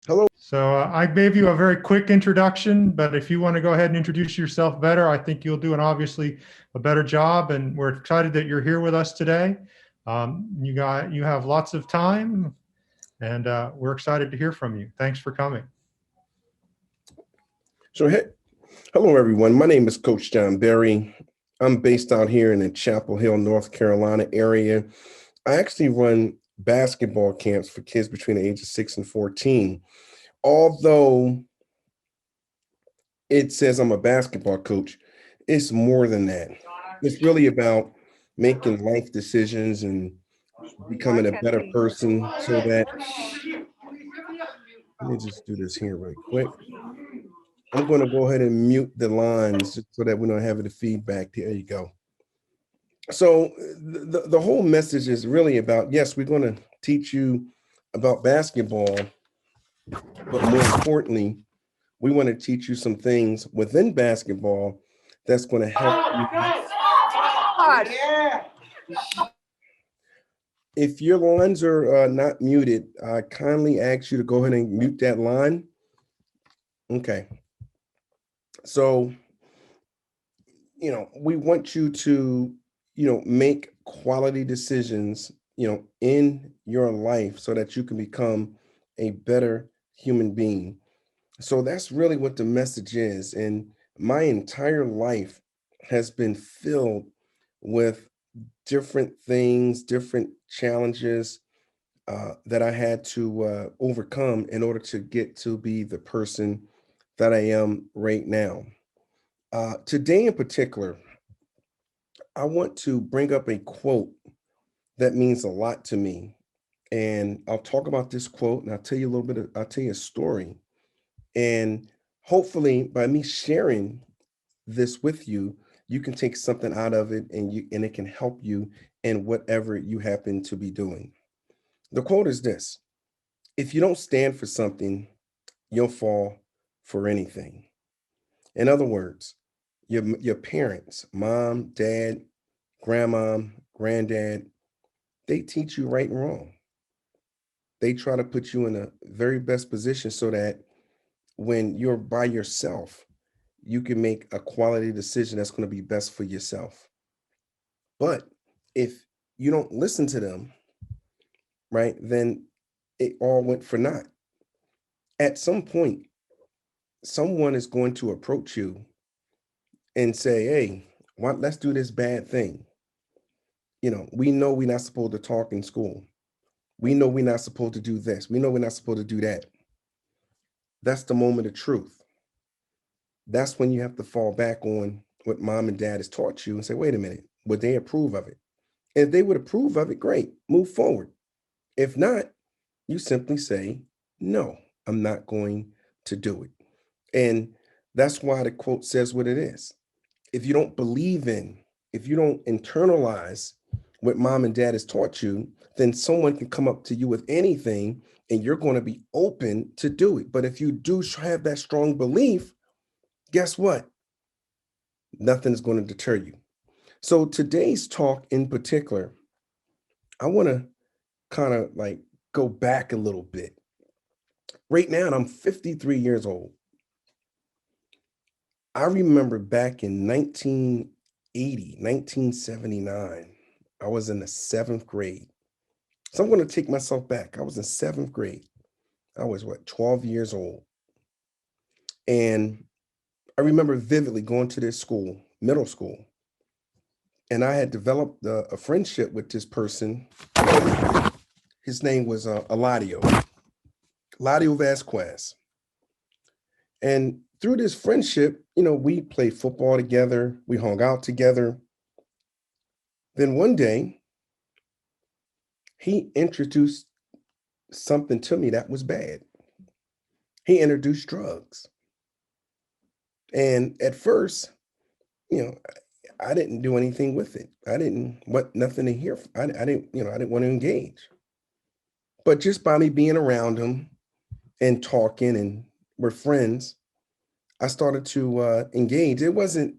Hello. So I gave you a very quick introduction, but if you want to go ahead and introduce yourself better, I think you'll do an obviously a better job. And we're excited that you're here with us today. You have lots of time, and we're excited to hear from you. Thanks for coming. So, hello, everyone. My name is Coach John Berry. I'm based out here in the Chapel Hill, North Carolina area. I actually run basketball camps for kids between the ages of 6 and 14. Although it says I'm a basketball coach, it's more than that. It's really about making life decisions and becoming a better person so that, let me just do this here really quick. I'm going to go ahead and mute the lines just so that we don't have the feedback. There you go. So the whole message is really about, yes, we're going to teach you about basketball, but more importantly, we want to teach you some things within basketball that's going to help you. If your lines are not muted, I kindly ask you to go ahead and mute that line. Okay. So, we want you to, make quality decisions, in your life so that you can become a better human being. So that's really what the message is. And my entire life has been filled with different things, different challenges that I had to overcome in order to get to be the person that I am right now. Today, in particular, I want to bring up a quote that means a lot to me. And I'll talk about this quote and I'll tell you a story. And hopefully by me sharing this with you, you can take something out of it and it can help you in whatever you happen to be doing. The quote is this: if you don't stand for something, you'll fall for anything. In other words, your parents, mom, dad, grandma, granddad, they teach you right and wrong. They try to put you in a very best position so that when you're by yourself, you can make a quality decision that's going to be best for yourself. But if you don't listen to them, right, then it all went for naught. At some point, someone is going to approach you and say, hey, let's do this bad thing. We know we're not supposed to talk in school. We know we're not supposed to do this. We know we're not supposed to do that. That's the moment of truth. That's when you have to fall back on what mom and dad has taught you and say, wait a minute, would they approve of it? And if they would approve of it, great, move forward. If not, you simply say, no, I'm not going to do it. And that's why the quote says what it is. If you don't believe in, if you don't internalize what mom and dad has taught you, then someone can come up to you with anything and you're going to be open to do it. But if you do have that strong belief, guess what? Nothing's going to deter you. So today's talk in particular, I want to kind of like go back a little bit. Right now, I'm 53 years old. I remember back in 1980, 1979, I was in the seventh grade. So I'm going to take myself back. I was in seventh grade. I was 12 years old. And I remember vividly going to this school, middle school. And I had developed a friendship with this person. His name was Eladio Vasquez. And through this friendship, we played football together. We hung out together. Then one day, he introduced something to me that was bad. He introduced drugs. And at first, you know, I didn't do anything with it. I didn't want nothing to hear. I didn't, I didn't want to engage. But just by me being around him and talking and we're friends, I started to engage. It wasn't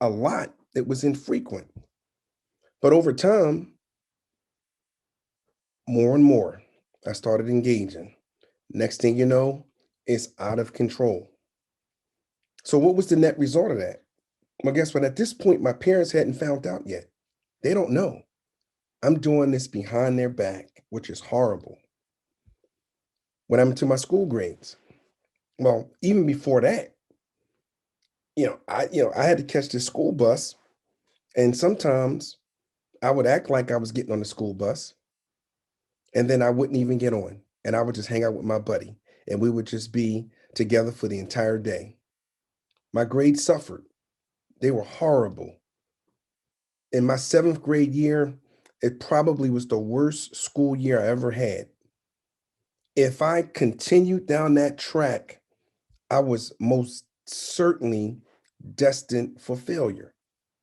a lot. It was infrequent. But over time, more and more, I started engaging. Next thing you know, It's out of control. So what was the net result of that? Well, guess what? At this point, my parents hadn't found out yet. They don't know. I'm doing this behind their back, which is horrible. When I'm into my school grades, well, even before that, I had to catch this school bus, and sometimes I would act like I was getting on the school bus, and then I wouldn't even get on, and I would just hang out with my buddy, and we would just be together for the entire day. My grades suffered. They were horrible. In my seventh grade year, it probably was the worst school year I ever had. If I continued down that track, I was most certainly destined for failure.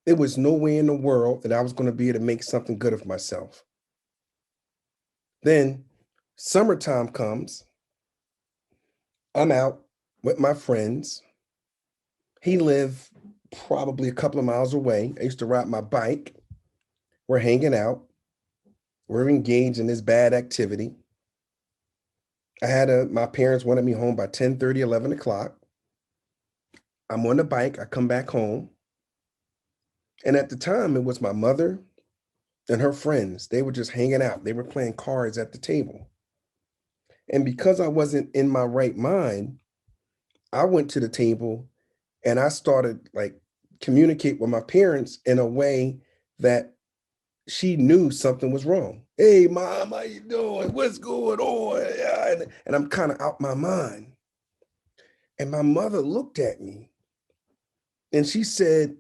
There was no way in the world that I was going to be able to make something good of myself. Then summertime comes. I'm out with my friends. He lived probably a couple of miles away. I used to ride my bike. We're hanging out. We're engaged in this bad activity. My parents wanted me home by 10:30, 11 o'clock. I'm on the bike. I come back home. And at the time, it was my mother and her friends. They were just hanging out. They were playing cards at the table. And because I wasn't in my right mind, I went to the table and I started like communicate with my parents in a way that she knew something was wrong. Hey, mom, how you doing? What's going on? Yeah, and I'm kind of out my mind. And my mother looked at me and she said,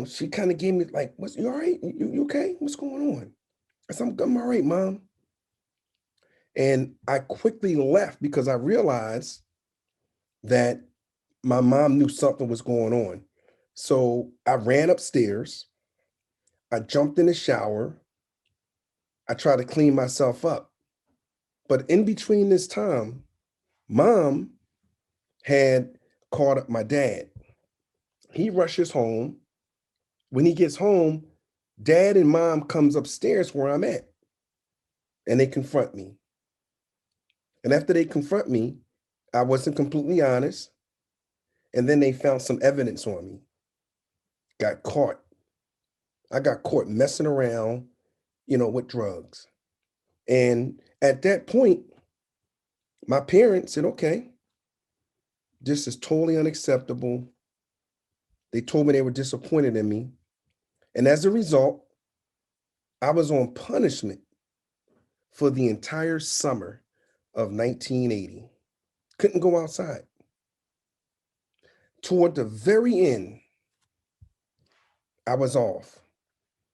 she kind of gave me like, you all right? You okay? What's going on? I said, I'm all right, mom. And I quickly left because I realized that my mom knew something was going on. So I ran upstairs. I jumped in the shower. I tried to clean myself up. But in between this time, mom had called up my dad. He rushes home. When he gets home, dad and mom comes upstairs where I'm at and they confront me. And after they confront me, I wasn't completely honest. And then they found some evidence on me. Got caught. I got caught messing around, with drugs. And at that point, my parents said, okay, this is totally unacceptable. They told me they were disappointed in me. And as a result, I was on punishment for the entire summer of 1980. Couldn't go outside. Toward the very end, I was off.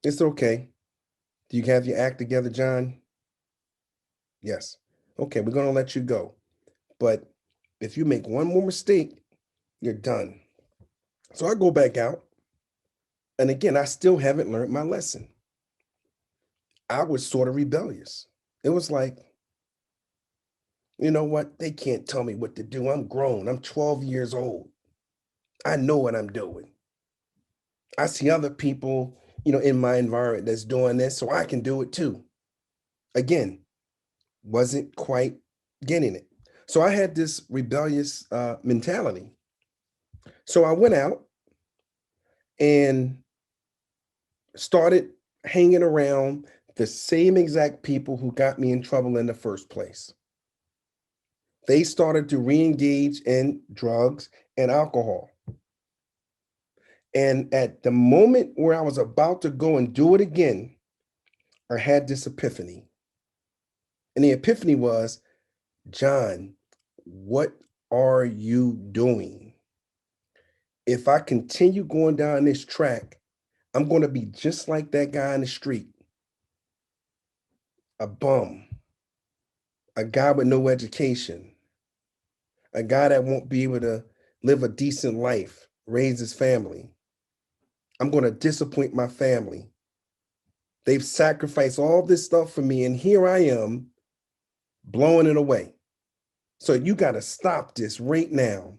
It's okay. Do you have your act together, John? Yes. Okay, we're going to let you go. But if you make one more mistake, you're done. So I go back out. And again, I still haven't learned my lesson. I was sort of rebellious. It was like, you know what? They can't tell me what to do. I'm grown. I'm 12 years old. I know what I'm doing. I see other people, in my environment that's doing this, so I can do it too. Again, wasn't quite getting it. So I had this rebellious mentality. So I went out and started hanging around the same exact people who got me in trouble in the first place. They started to re-engage in drugs and alcohol. And at the moment where I was about to go and do it again, I had this epiphany. And the epiphany was, John, what are you doing? If I continue going down this track, I'm going to be just like that guy in the street, a bum, a guy with no education, a guy that won't be able to live a decent life, raise his family. I'm going to disappoint my family. They've sacrificed all this stuff for me, and here I am blowing it away. So you got to stop this right now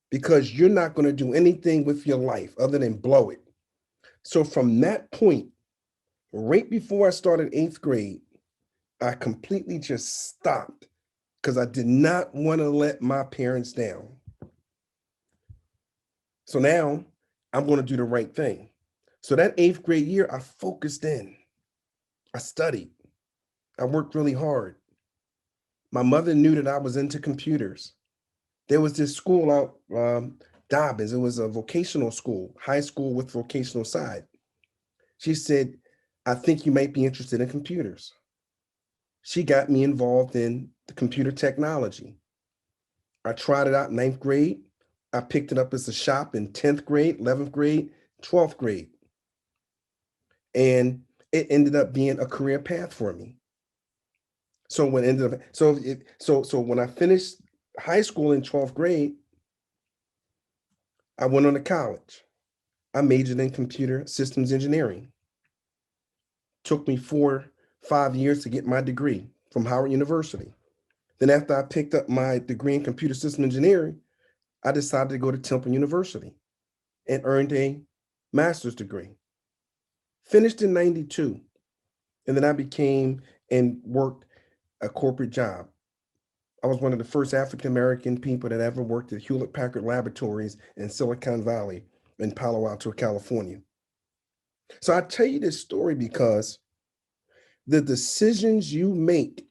because you're not going to do anything with your life other than blow it. So from that point, right before I started eighth grade, I completely just stopped because I did not want to let my parents down. So now I'm going to do the right thing. So that 8th grade year, I focused in. I studied. I worked really hard. My mother knew that I was into computers. There was this school out, Dobbins. It was a vocational school, high school with vocational side. She said, I think you might be interested in computers. She got me involved in the computer technology. I tried it out in 9th grade. I picked it up as a shop in 10th grade, 11th grade, 12th grade. And it ended up being a career path for me. So when when I finished high school in 12th grade, I went on to college. I majored in computer systems engineering. Took me 5 years to get my degree from Howard University. Then after I picked up my degree in computer system engineering, I decided to go to Temple University and earned a master's degree. Finished in 92. And then I became and worked a corporate job. I was one of the first African-American people that ever worked at Hewlett Packard Laboratories in Silicon Valley in Palo Alto, California. So I tell you this story because the decisions you make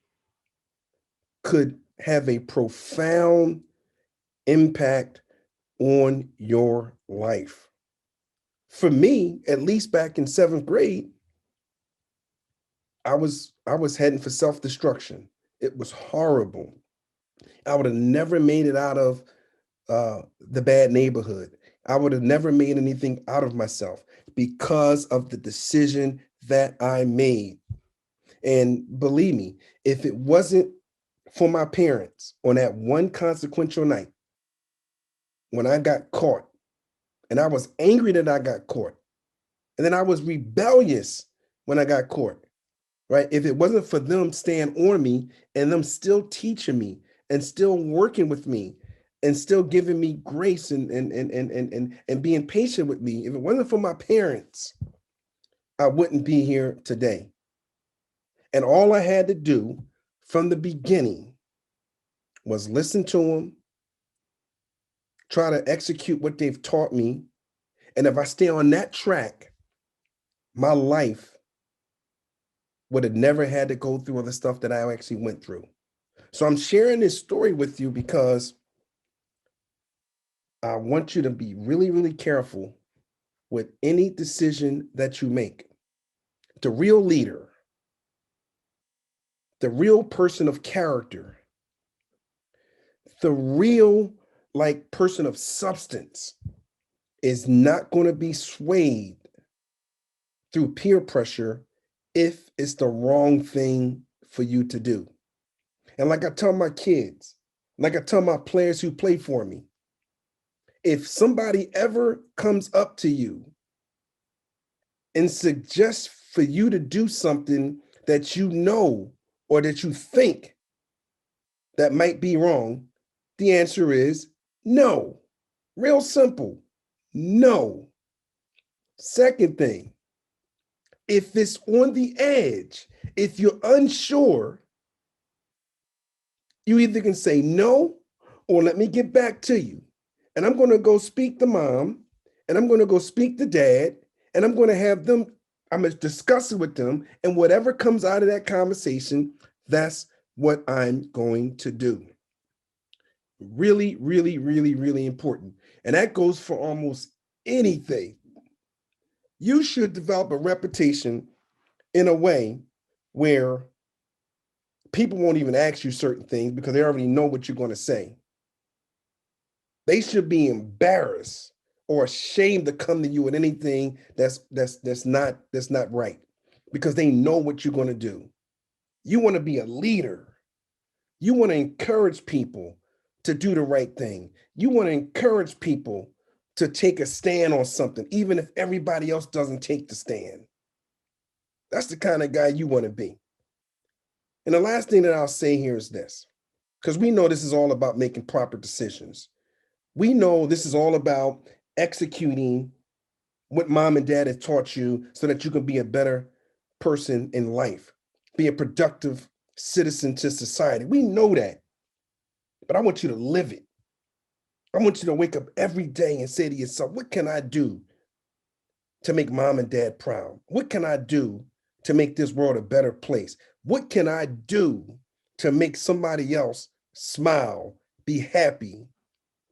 could have a profound impact on your life. For me, at least back in 7th grade, I was heading for self-destruction. It was horrible. I would have never made it out of the bad neighborhood. I would have never made anything out of myself because of the decision that I made. And believe me, if it wasn't for my parents on that one consequential night when I got caught, and I was angry that I got caught, and then I was rebellious when I got caught, right? If it wasn't for them staying on me and them still teaching me and still working with me and still giving me grace and being patient with me, if it wasn't for my parents, I wouldn't be here today. And all I had to do from the beginning was listen to them, try to execute what they've taught me. And if I stay on that track, my life would have never had to go through all the stuff that I actually went through. So I'm sharing this story with you because I want you to be really, really careful with any decision that you make. The real leader, the real person of character, the real person of substance is not going to be swayed through peer pressure if it's the wrong thing for you to do. And like I tell my kids, like I tell my players who play for me, if somebody ever comes up to you and suggests for you to do something that you know or that you think that might be wrong, the answer is no. Real simple. No. Second thing, if it's on the edge, if you're unsure, you either can say no or let me get back to you. And I'm going to go speak to mom and I'm going to go speak to dad and I'm going to have them, I'm going to discuss it with them. And whatever comes out of that conversation, that's what I'm going to do. Really, really, really, really important. And that goes for almost anything. You should develop a reputation in a way where people won't even ask you certain things because they already know what you're going to say. They should be embarrassed or ashamed to come to you with anything that's not right because they know what you're going to do. You want to be a leader. You want to encourage people to do the right thing. You want to encourage people to take a stand on something, even if everybody else doesn't take the stand. That's the kind of guy you want to be. And the last thing that I'll say here is this, because we know this is all about making proper decisions. We know this is all about executing what mom and dad have taught you so that you can be a better person in life, be a productive citizen to society. We know that. but I want you to live it. I want you to wake up every day and say to yourself, what can I do to make mom and dad proud? What can I do to make this world a better place? What can I do to make somebody else smile, be happy,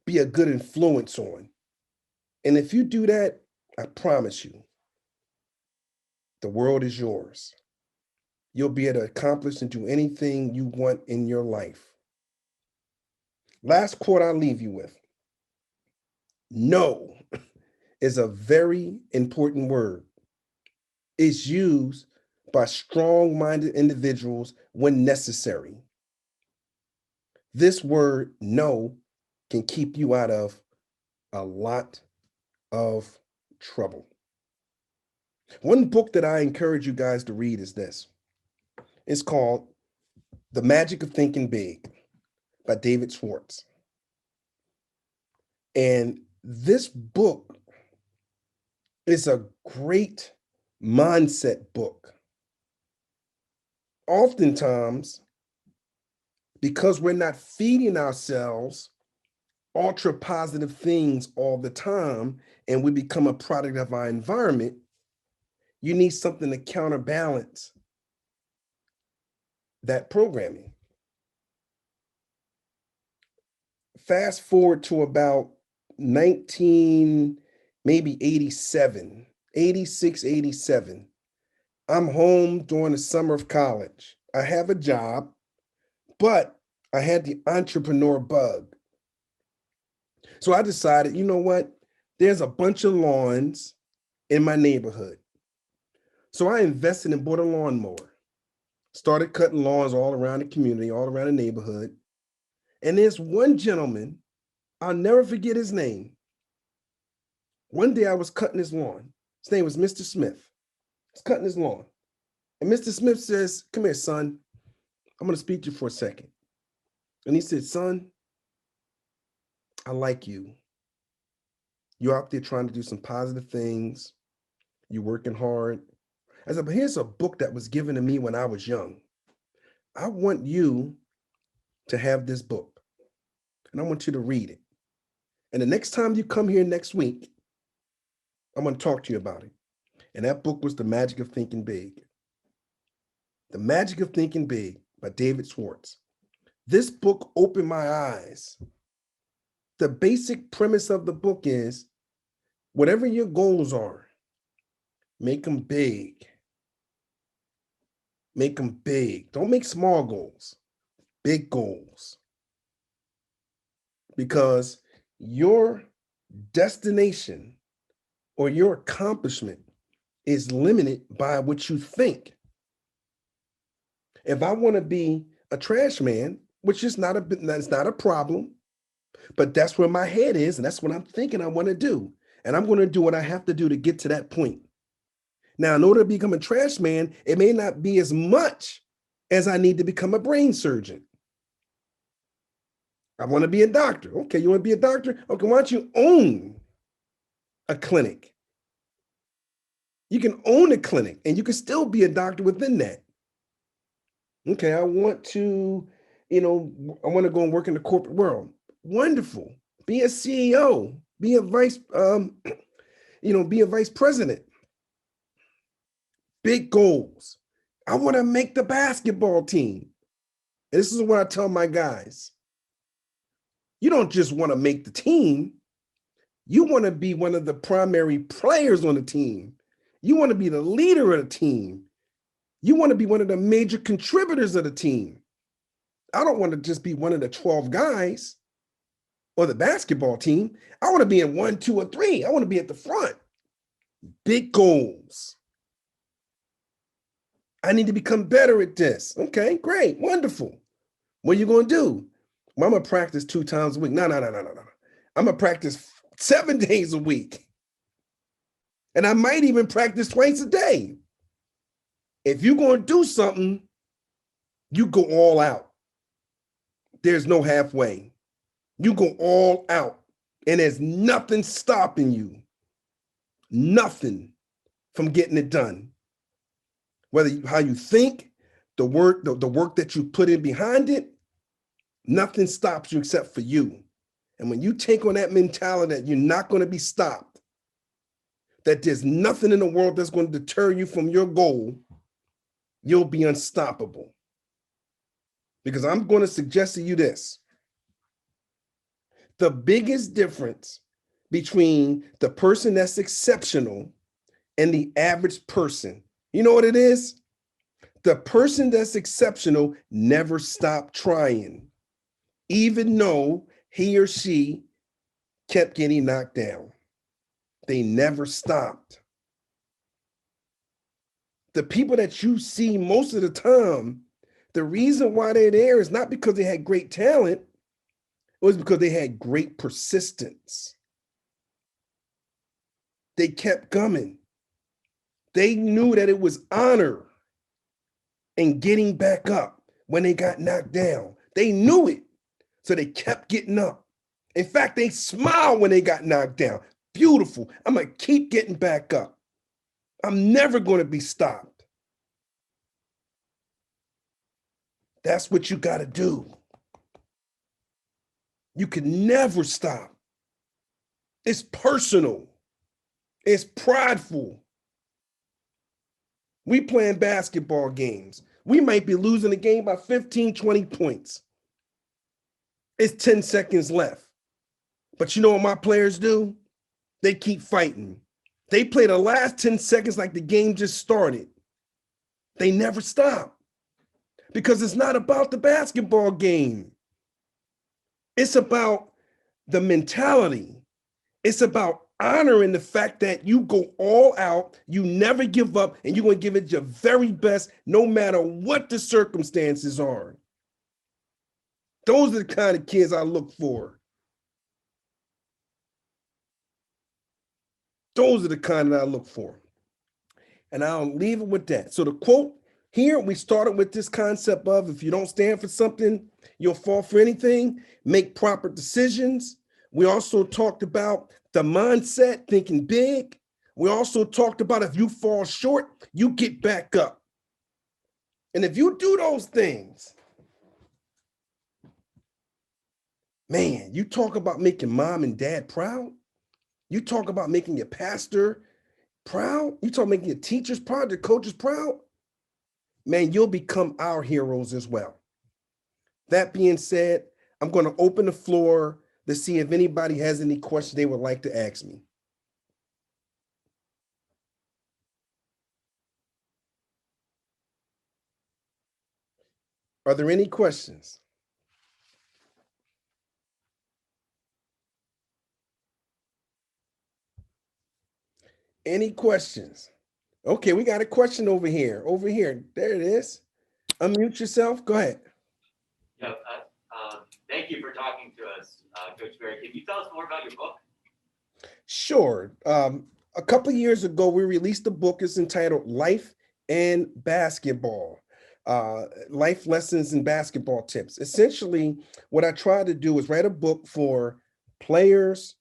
be a good influence on? And if you do that, I promise you, the world is yours. You'll be able to accomplish and do anything you want in your life. Last quote I'll leave you with. No is a very important word. It's used by strong-minded individuals when necessary. This word, no, can keep you out of a lot of trouble. One book that I encourage you guys to read is this. It's called The Magic of Thinking Big by David Schwartz. And this book is a great mindset book. Oftentimes, because we're not feeding ourselves ultra positive things all the time and we become a product of our environment, you need something to counterbalance that programming. Fast forward to about 19, maybe 87, 86, 87. I'm home during the summer of college. I have a job, but I had the entrepreneur bug. So I decided, you know what? There's a bunch of lawns in my neighborhood. So I invested and bought a lawnmower, started cutting lawns all around the community, all around the neighborhood. And there's one gentleman, I'll never forget his name. One day I was cutting his lawn. His name was Mr. Smith. He's cutting his lawn. And Mr. Smith says, come here, son. I'm going to speak to you for a second. And he said, son, I like you. You're out there trying to do some positive things. You're working hard. I said, but here's a book that was given to me when I was young. I want you to have this book. And I want you to read it. And the next time you come here next week, I'm going to talk to you about it. And that book was The Magic of Thinking Big. The Magic of Thinking Big by David Schwartz. This book opened my eyes. The basic premise of the book is, whatever your goals are, make them big. Make them big. Don't make small goals, big goals. Because your destination or your accomplishment is limited by what you think. If I want to be a trash man, which is that's not a problem, but that's where my head is, and that's what I'm thinking I want to do. And I'm going to do what I have to do to get to that point. Now, in order to become a trash man, it may not be as much as I need to become a brain surgeon. I want to be a doctor. Okay, you want to be a doctor? Okay, why don't you own a clinic? You can own a clinic and you can still be a doctor within that. Okay, I want to, I want to go and work in the corporate world. Wonderful. Be a CEO, be a vice president. Big goals. I want to make the basketball team. And this is what I tell my guys. You don't just want to make the team. You want to be one of the primary players on the team. You want to be the leader of the team. You want to be one of the major contributors of the team. I don't want to just be one of the 12 guys or the basketball team. I want to be in 1, 2, or 3. I want to be at the front. Big goals. I need to become better at this. Okay, great, wonderful. What are you going to do? Well, I'm going to practice 2 times a week. No. I'm going to practice 7 days a week. And I might even practice twice a day. If you're going to do something, you go all out. There's no halfway. You go all out. And there's nothing stopping you. Nothing from getting it done. Whether how you think, the work that you put in behind it, Nothing stops you except for you. And when you take on that mentality that you're not going to be stopped, that there's nothing in the world that's going to deter you from your goal, you'll be unstoppable. Because I'm going to suggest to you this. The biggest difference between the person that's exceptional and the average person, you know what it is? The person that's exceptional never stopped trying, even though he or she kept getting knocked down. They never stopped. The people that you see most of the time, the reason why they're there is not because they had great talent, it was because they had great persistence. They kept coming. They knew that it was honor in getting back up when they got knocked down. They knew it, so they kept getting up. In fact, they smiled when they got knocked down. Beautiful. I'm going to keep getting back up. I'm never going to be stopped. That's what you got to do. You can never stop. It's personal. It's prideful. We playing basketball games. We might be losing the game by 15, 20 points. It's 10 seconds left. But you know what my players do? They keep fighting. They play the last 10 seconds like the game just started. They never stop. Because it's not about the basketball game. It's about the mentality. It's about honoring the fact that you go all out, you never give up, and you're going to give it your very best no matter what the circumstances are. Those are the kind of kids I look for. Those are the kind that I look for. And I'll leave it with that. So the quote here, we started with this concept of if you don't stand for something, you'll fall for anything. Make proper decisions. We also talked about the mindset, thinking big. We also talked about if you fall short, you get back up. And if you do those things, man, you talk about making mom and dad proud. You talk about making your pastor proud. You talk about making your teachers proud, your coaches proud. Man, you'll become our heroes as well. That being said, I'm going to open the floor to see if anybody has any questions they would like to ask me. Are there any questions? Any questions? Okay, we got a question over here. Over here. There it is. Unmute yourself. Go ahead. Yep. Thank you for talking to us, Coach Barry. Can you tell us more about your book? Sure. A couple of years ago, we released a book. It's entitled Life and Basketball. Life Lessons and Basketball Tips. Essentially, what I try to do is write a book for players,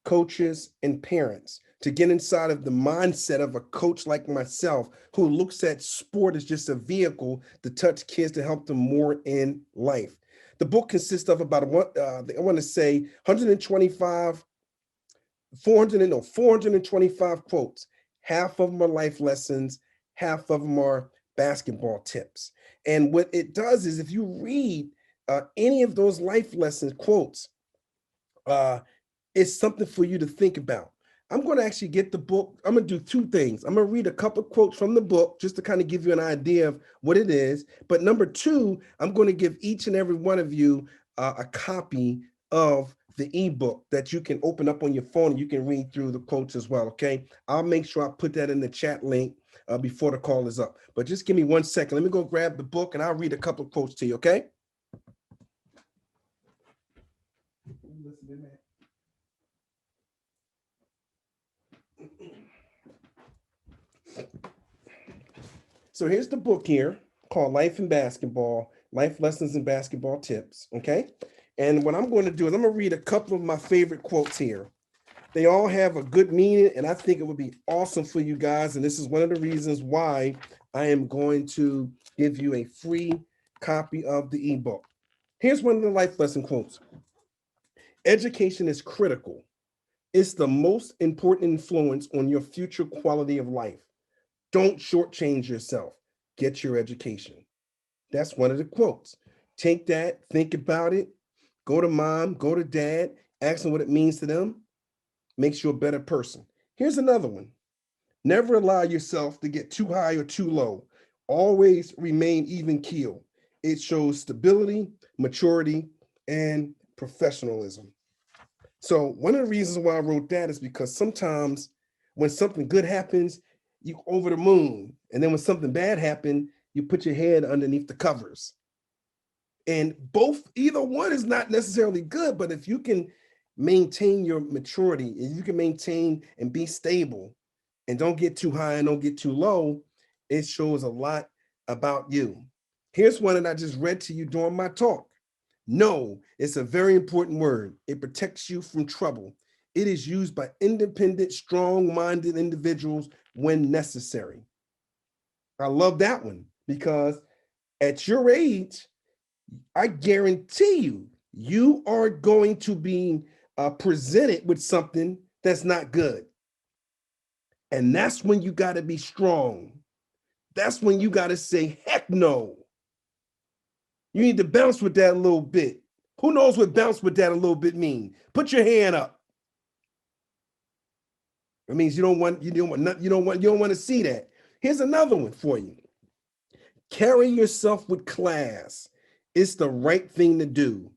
coaches, and parents to get inside of the mindset of a coach like myself who looks at sport as just a vehicle to touch kids to help them more in life. The book consists of about, I want to say 425 quotes. Half of them are life lessons, half of them are basketball tips. And what it does is if you read any of those life lessons quotes, it's something for you to think about. I'm going to actually get the book. I'm going to do two things. I'm going to read a couple of quotes from the book just to kind of give you an idea of what it is. But number two, I'm going to give each and every one of you a copy of the ebook that you can open up on your phone and you can read through the quotes as well. Okay. I'll make sure I put that in the chat link before the call is up. But just give me 1 second. Let me go grab the book and I'll read a couple of quotes to you. Okay. Listen to that. So here's the book here called Life and Basketball, Life Lessons and Basketball Tips, okay? And what I'm going to do is I'm going to read a couple of my favorite quotes here. They all have a good meaning, and I think it would be awesome for you guys. And this is one of the reasons why I am going to give you a free copy of the ebook. Here's one of the life lesson quotes. Education is critical. It's the most important influence on your future quality of life. Don't shortchange yourself. Get your education. That's one of the quotes. Take that, think about it. Go to mom, go to dad, ask them what it means to them. Makes you a better person. Here's another one. Never allow yourself to get too high or too low. Always remain even keel. It shows stability, maturity, and professionalism. So one of the reasons why I wrote that is because sometimes when something good happens, you over the moon. And then when something bad happened, you put your head underneath the covers. And either one is not necessarily good, but if you can maintain your maturity, if you can maintain and be stable and don't get too high and don't get too low, it shows a lot about you. Here's one that I just read to you during my talk. No, it's a very important word. It protects you from trouble. It is used by independent, strong-minded individuals when necessary. I love that one because at your age, I guarantee you are going to be presented with something that's not good. And that's when you got to be strong. That's when you got to say, heck no. You need to bounce with that a little bit. Who knows what bounce with that a little bit mean? Put your hand up. It means you don't want to see that. Here's another one for you. Carry yourself with class. It's the right thing to do.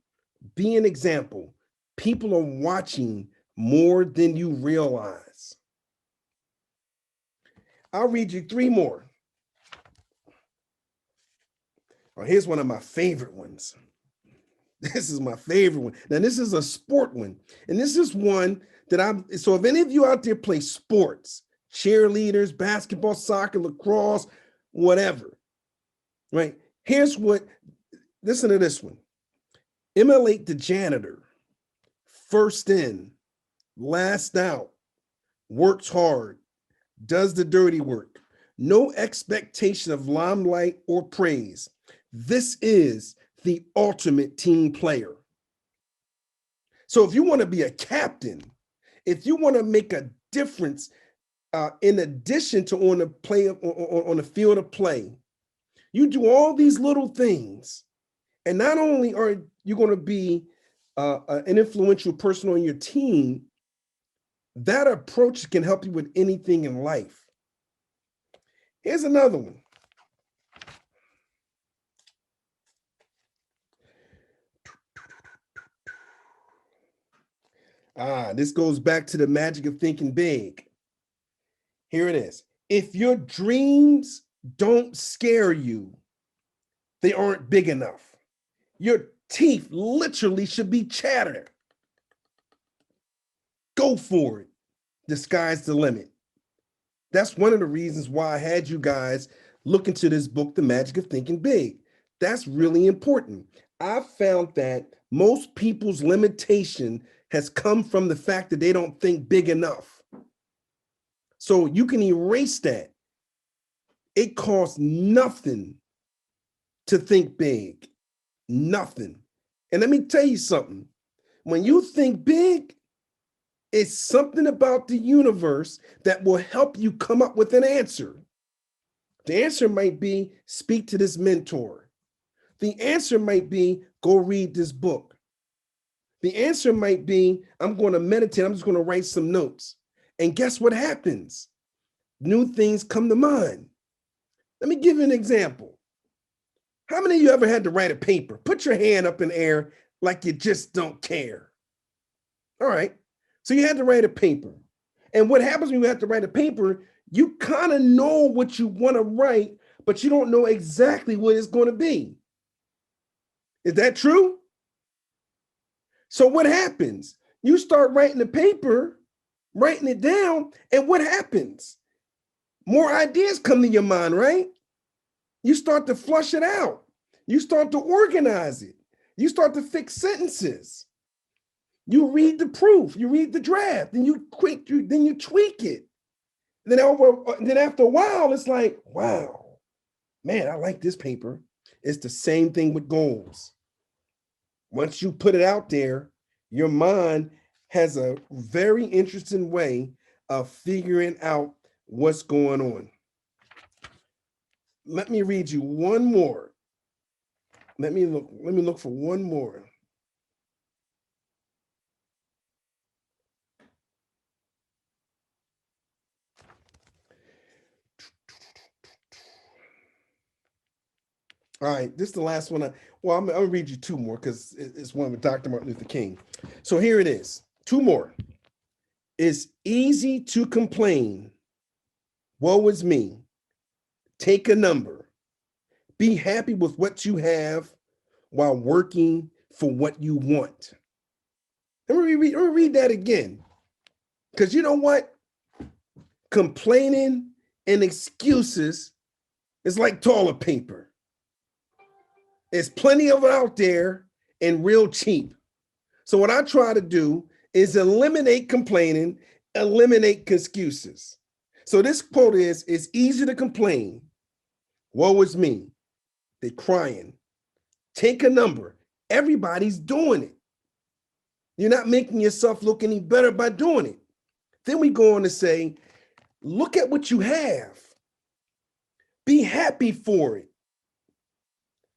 Be an example. People are watching more than you realize. I'll read you 3 more. Oh, here's one of my favorite ones. This is my favorite one. Now, this is a sport one. And this is one that so if any of you out there play sports, cheerleaders, basketball, soccer, lacrosse, whatever, right? Listen to this one. Emulate the janitor. First in, last out, works hard, does the dirty work. No expectation of limelight or praise. This is the ultimate team player. So if you want to be a captain, if you want to make a difference in addition to on the field of play, you do all these little things. And not only are you going to be an influential person on your team, that approach can help you with anything in life. Here's another one. This goes back to the magic of thinking big. Here it is. If your dreams don't scare you, they aren't big enough. Your teeth literally should be chattering. Go for it. The sky's the limit. That's one of the reasons why I had you guys look into this book, The Magic of Thinking Big. That's really important. I found that most people's limitation has come from the fact that they don't think big enough. So you can erase that. It costs nothing to think big. Nothing. And let me tell you something. When you think big, it's something about the universe that will help you come up with an answer. The answer might be speak to this mentor. The answer might be go read this book. The answer might be I'm going to meditate. I'm just going to write some notes. And guess what happens? New things come to mind. Let me give you an example. How many of you ever had to write a paper? Put your hand up in the air like you just don't care. All right. So you had to write a paper. And what happens when you have to write a paper, you kind of know what you want to write, but you don't know exactly what it's going to be. Is that true? So what happens? You start writing the paper, writing it down, and what happens? More ideas come to your mind, right? You start to flush it out. You start to organize it. You start to fix sentences. You read the proof, you read the draft, then you tweak it. Then after a while, it's like, wow, man, I like this paper. It's the same thing with goals. Once you put it out there, your mind has a very interesting way of figuring out what's going on. Let me read you one more. Let me look for one more. All right, this is the last one. I'm gonna read you two more because it's one with Dr. Martin Luther King. So here it is. Two more. It's easy to complain. Woe is me. Take a number. Be happy with what you have while working for what you want. Let me read that again. Because you know what? Complaining and excuses is like toilet paper. There's plenty of it out there and real cheap. So what I try to do is eliminate complaining, eliminate excuses. So this quote is, it's easy to complain. Woe is me. They're crying. Take a number. Everybody's doing it. You're not making yourself look any better by doing it. Then we go on to say, look at what you have. Be happy for it.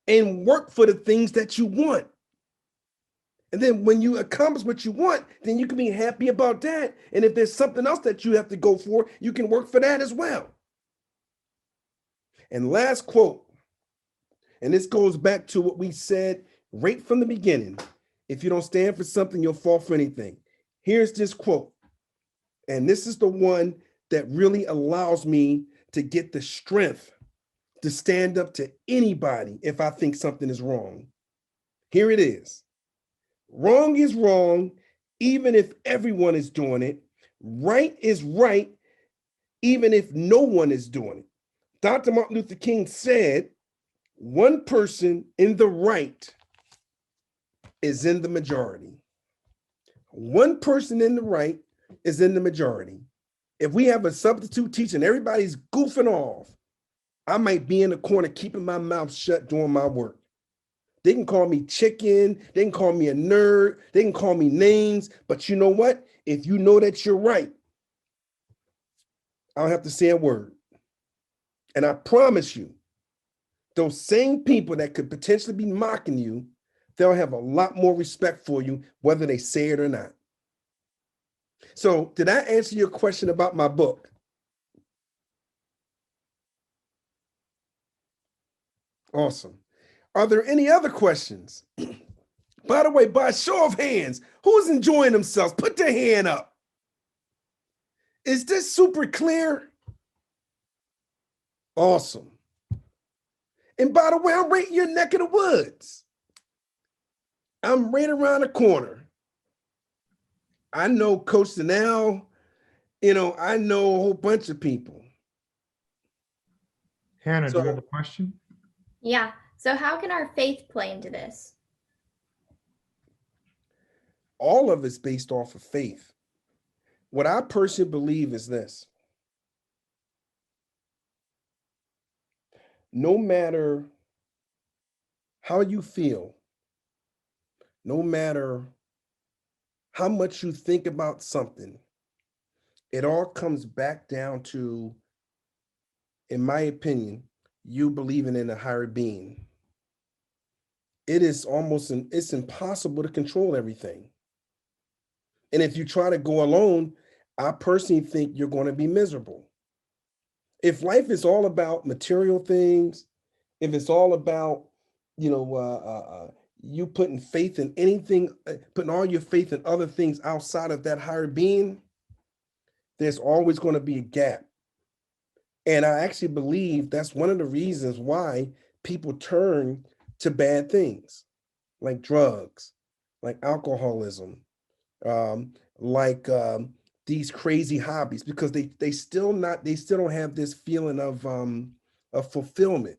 And work for the things that you want. And then when you accomplish what you want, then you can be happy about that. And if there's something else that you have to go for, you can work for that as well. And last quote, and this goes back to what we said right from the beginning. If you don't stand for something, you'll fall for anything. Here's this quote. And this is the one that really allows me to get the strength to stand up to anybody if I think something is wrong. Here it is. Wrong is wrong, even if everyone is doing it. Right is right, even if no one is doing it. Dr. Martin Luther King said, one person in the right is in the majority. One person in the right is in the majority. If we have a substitute teacher and everybody's goofing off, I might be in the corner keeping my mouth shut doing my work. They can call me chicken, they can call me a nerd, they can call me names, but you know what? If you know that you're right, I don't have to say a word. And I promise you, those same people that could potentially be mocking you, they'll have a lot more respect for you, whether they say it or not. So, did I answer your question about my book? Awesome. Are there any other questions? By the way, by a show of hands, who's enjoying themselves? Put their hand up. Is this super clear? Awesome. And by the way, I'm right in your neck of the woods. I'm right around the corner. I know Coach Danelle, I know a whole bunch of people. Hannah, do you have a question? Yeah. So how can our faith play into this? All of it's based off of faith. What I personally believe is this. No matter how you feel, no matter how much you think about something, it all comes back down to, in my opinion, you believing in a higher being. It is it's impossible to control everything. And if you try to go alone, I personally think you're going to be miserable. If life is all about material things, if it's all about, you putting faith in anything, putting all your faith in other things outside of that higher being, there's always going to be a gap. And I actually believe that's one of the reasons why people turn to bad things like drugs, like alcoholism, like these crazy hobbies, because they still don't have this feeling of fulfillment.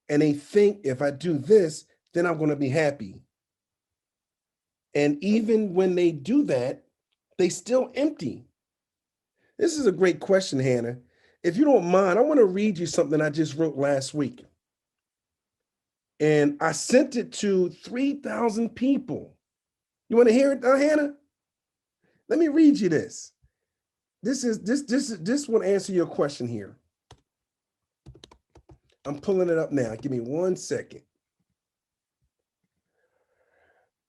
And they think if I do this, then I'm going to be happy. And even when they do that, they still empty. This is a great question, Hannah. If you don't mind, I want to read you something I just wrote last week. And I sent it to 3,000 people. You want to hear it, Hannah? Let me read you this. This will answer your question here. I'm pulling it up now. Give me 1 second.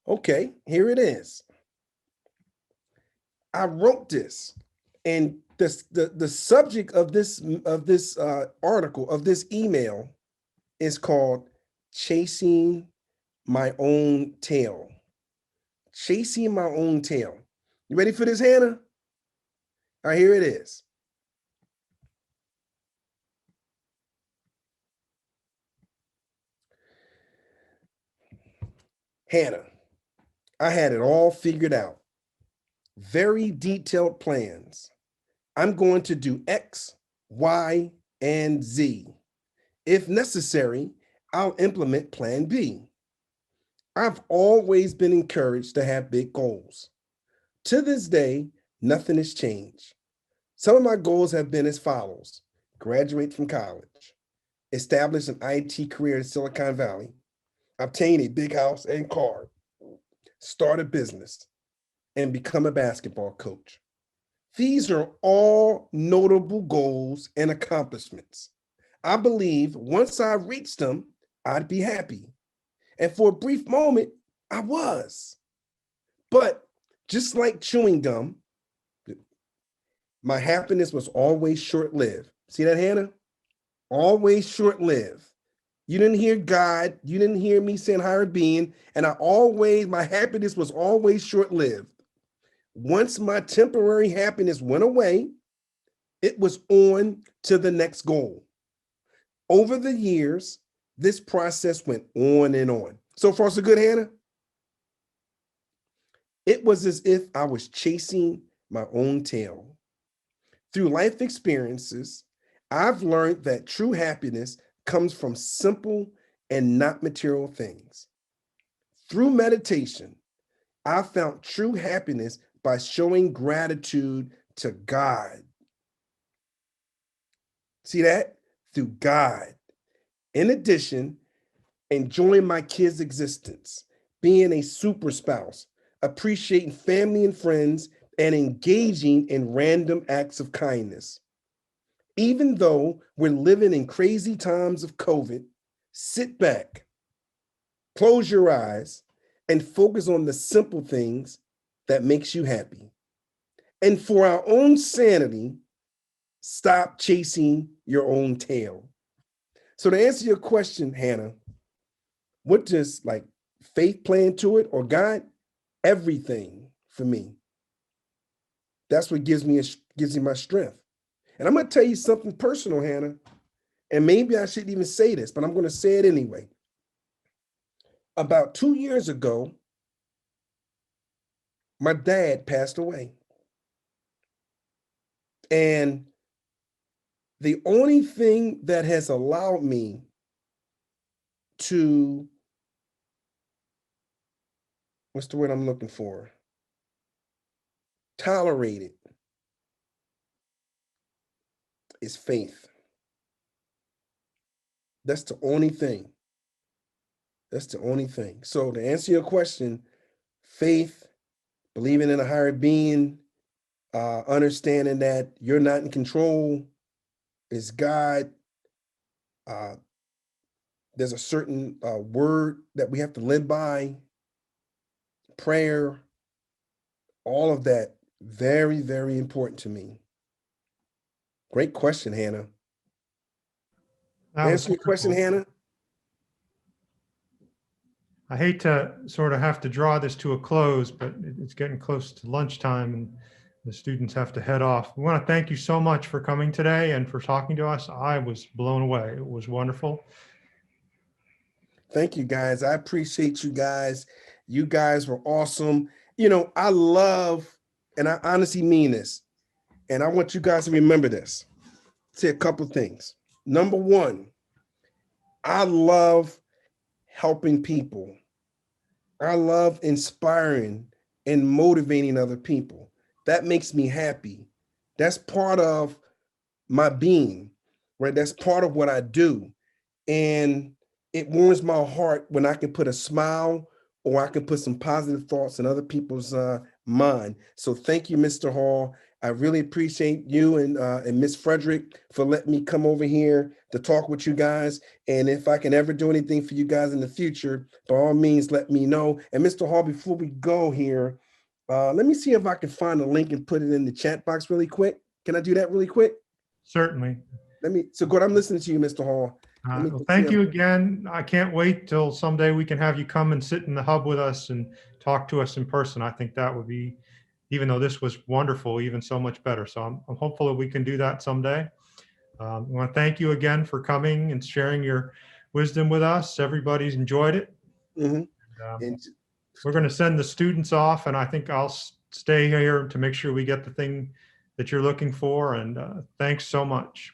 Okay, here it is. I wrote this, and the subject of this article, of this email, is called "Chasing My Own Tail." Chasing my own tail. You ready for this, Hannah? All right, here it is. Hannah, I had it all figured out. Very detailed plans. I'm going to do X, Y, and Z. If necessary, I'll implement plan B. I've always been encouraged to have big goals. To this day, nothing has changed. Some of my goals have been as follows: graduate from college, establish an IT career in Silicon Valley, obtain a big house and car, start a business, and become a basketball coach. These are all notable goals and accomplishments. I believe once I reached them, I'd be happy. And for a brief moment, I was. But just like chewing gum, my happiness was always short-lived. See that, Hannah? Always short-lived. You didn't hear God. You didn't hear me saying higher being. And my happiness was always short-lived. Once my temporary happiness went away, it was on to the next goal. Over the years, this process went on and on. So far, so good, Hannah? It was as if I was chasing my own tail. Through life experiences, I've learned that true happiness comes from simple and not material things. Through meditation, I found true happiness by showing gratitude to God. See that? Through God. In addition, enjoying my kids' existence, being a super spouse, appreciating family and friends, and engaging in random acts of kindness. Even though we're living in crazy times of COVID, sit back, close your eyes, and focus on the simple things that makes you happy. And for our own sanity, stop chasing your own tail. So to answer your question, Hannah, what does like faith play into it, or God? Everything for me. That's what gives me my strength. And I'm going to tell you something personal, Hannah. And maybe I shouldn't even say this, but I'm going to say it anyway. About 2 years ago, my dad passed away. And the only thing that has allowed me to, what's the word I'm looking for? Tolerate it, is faith. That's the only thing. That's the only thing. So to answer your question, faith, believing in a higher being, understanding that you're not in control, is God. There's a certain word that we have to live by, prayer, all of that, very, very important to me. Great question, Hannah. That was Answer your question, wonderful. Hannah. I hate to sort of have to draw this to a close, but it's getting close to lunchtime and the students have to head off. We want to thank you so much for coming today and for talking to us. I was blown away. It was wonderful. Thank you, guys. I appreciate you guys. You guys were awesome. You know, I love, and I honestly mean this, and I want you guys to remember this. Say a couple of things. Number one, I love helping people. I love inspiring and motivating other people. That makes me happy. That's part of my being, right? That's part of what I do. And it warms my heart when I can put a smile or I can put some positive thoughts in other people's mind. So thank you, Mr. Hall. I really appreciate you and Miss Frederick for letting me come over here to talk with you guys. And if I can ever do anything for you guys in the future, by all means, let me know. And Mr. Hall, before we go here, let me see if I can find a link and put it in the chat box really quick. Can I do that really quick? Certainly. So good, I'm listening to you, Mr. Hall. Well, thank you again. I can't wait till someday we can have you come and sit in the hub with us and talk to us in person. I think that would be, even though this was wonderful, even so much better. So I'm hopeful that we can do that someday. I want to thank you again for coming and sharing your wisdom with us. Everybody's enjoyed it. Mhm. We're going to send the students off, and I think I'll stay here to make sure we get the thing that you're looking for. And thanks so much.